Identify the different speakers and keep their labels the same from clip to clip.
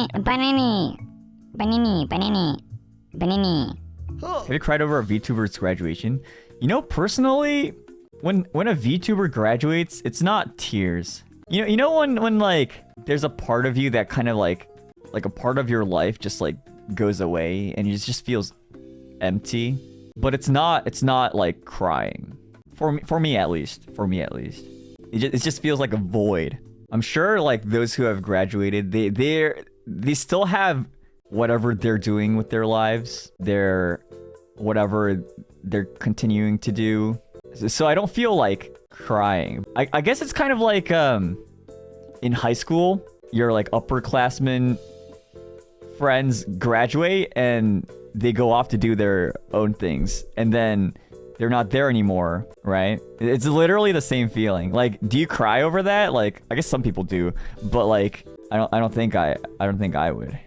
Speaker 1: Have you cried over a VTuber's graduation? You know, personally, when a VTuber graduates, it's not tears. You know when like there's a part of you that kind of like a part of your life just like goes away and it just feels empty. But it's not like crying. For me at least. It just feels like a void. I'm sure like those who have graduated, they still have whatever they're doing with their lives, whatever they're continuing to do. So I don't feel like crying. I guess it's kind of like in high school, your like upperclassmen friends graduate and they go off to do their own things, and then they're not there anymore, right? It's literally the same feeling. Like, do you cry over that? Like, I guess some people do, but like, I don't think I would,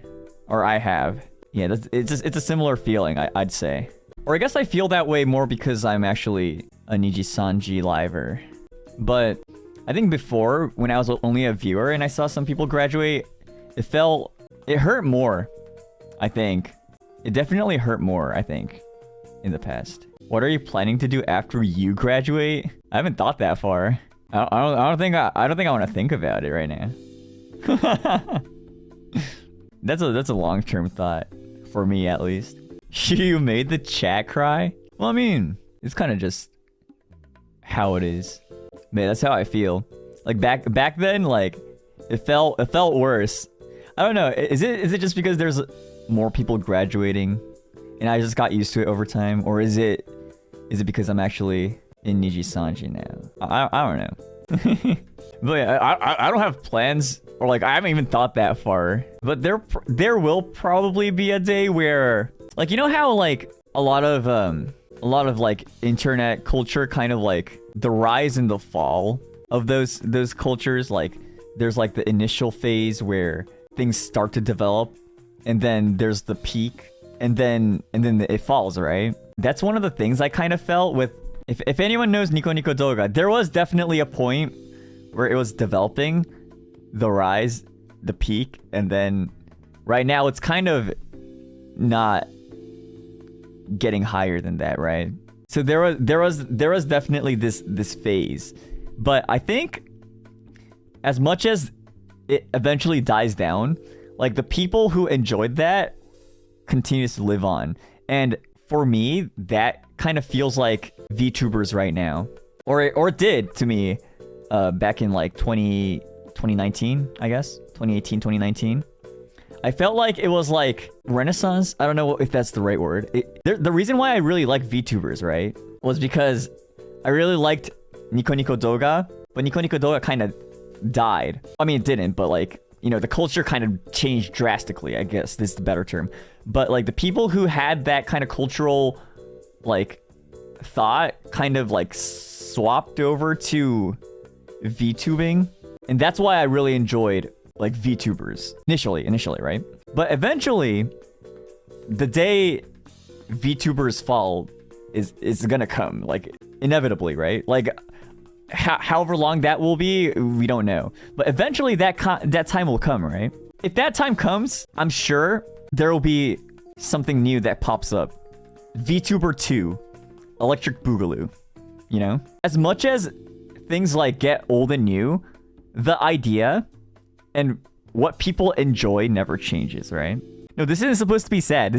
Speaker 1: or I have. Yeah, it's a similar feeling, I'd say. Or I guess I feel that way more because I'm actually a NIJISANJI liver. But I think before, when I was only a viewer and I saw some people graduate, it hurt more, I think. It definitely hurt more, I think, in the past. What are you planning to do after you graduate? I haven't thought that far. I don't think I want to think about it right now. That's a long-term thought for me, at least. You made the chat cry? Well, I mean, it's kind of just how it is. Man, that's how I feel. Like back then, like it felt worse. I don't know. Is it just because there's more people graduating and I just got used to it over time, or is it because I'm actually in NIJISANJI now? I don't know. But yeah, I don't have plans, or like I haven't even thought that far. But there will probably be a day where, like, you know how like a lot of like internet culture, kind of like the rise and the fall of those cultures, like there's like the initial phase where things start to develop, and then there's the peak, and then it falls, right? That's one of the things I kind of felt with, if anyone knows Nico Nico Doga, there was definitely a point where it was developing, the rise, the peak, and then right now it's kind of not getting higher than that, right? So there was definitely this phase, but I think as much as it eventually dies down, like the people who enjoyed that continues to live on. And for me, that kind of feels like VTubers right now, or it did to me back in like 2019, I guess 2018, 2019. I felt like it was like Renaissance. I don't know if that's the right word. The reason why I really like VTubers, right, was because I really liked Nico Nico Doga, but Nico Nico Doga kind of died. I mean, it didn't, but like, you know, the culture kind of changed drastically, I guess this is the better term. But like the people who had that kind of cultural like thought kind of like swapped over to VTubing, and that's why I really enjoyed like VTubers initially, right? But eventually, the day VTubers fall is gonna come, like inevitably, right? Like however long that will be, we don't know. But eventually that time will come, right? If that time comes, I'm sure there will be something new that pops up. VTuber 2, Electric Boogaloo, you know? As much as things like get old and new, the idea and what people enjoy never changes, right? No, this isn't supposed to be sad.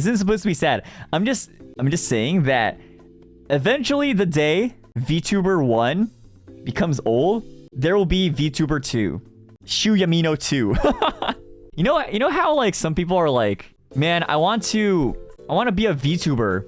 Speaker 1: I'm just saying that eventually the day VTuber 1 becomes old, there will be VTuber 2. Shu Yamino 2. You know how like some people are like, man, I want to be a VTuber,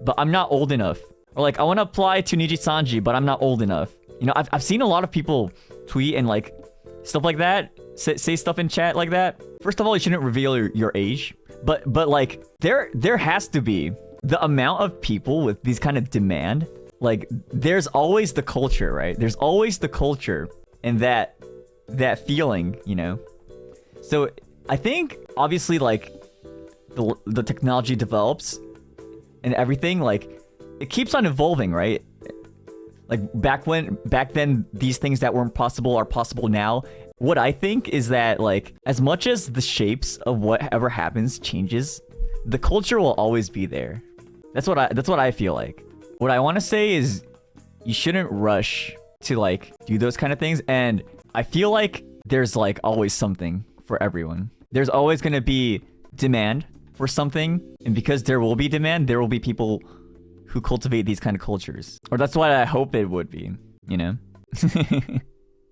Speaker 1: but I'm not old enough. Or like, I want to apply to NIJISANJI, but I'm not old enough. You know, I've seen a lot of people tweet and like stuff like that, say stuff in chat like that. First of all, you shouldn't reveal your age, but like there has to be the amount of people with these kind of demand. Like, there's always the culture, right? There's always the culture and that feeling, you know? So I think obviously like the technology develops and everything, like it keeps on evolving, right? Like back then these things that weren't possible are possible now, what I think is that, like, as much as the shapes of whatever happens changes, the culture will always be there. That's what I feel like. What I want to say is you shouldn't rush to like do those kind of things, and I feel like there's like always something for everyone. There's always going to be demand for something, and because there will be demand, there will be people who cultivate these kind of cultures. Or that's what I hope it would be, you know?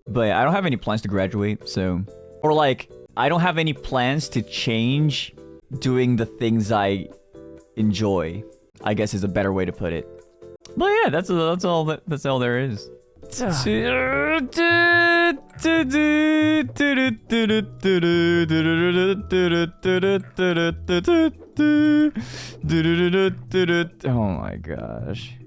Speaker 1: But yeah, I don't have any plans to graduate, so... Or like, I don't have any plans to change doing the things I enjoy, I guess is a better way to put it. But yeah, that's all there is. Oh my gosh.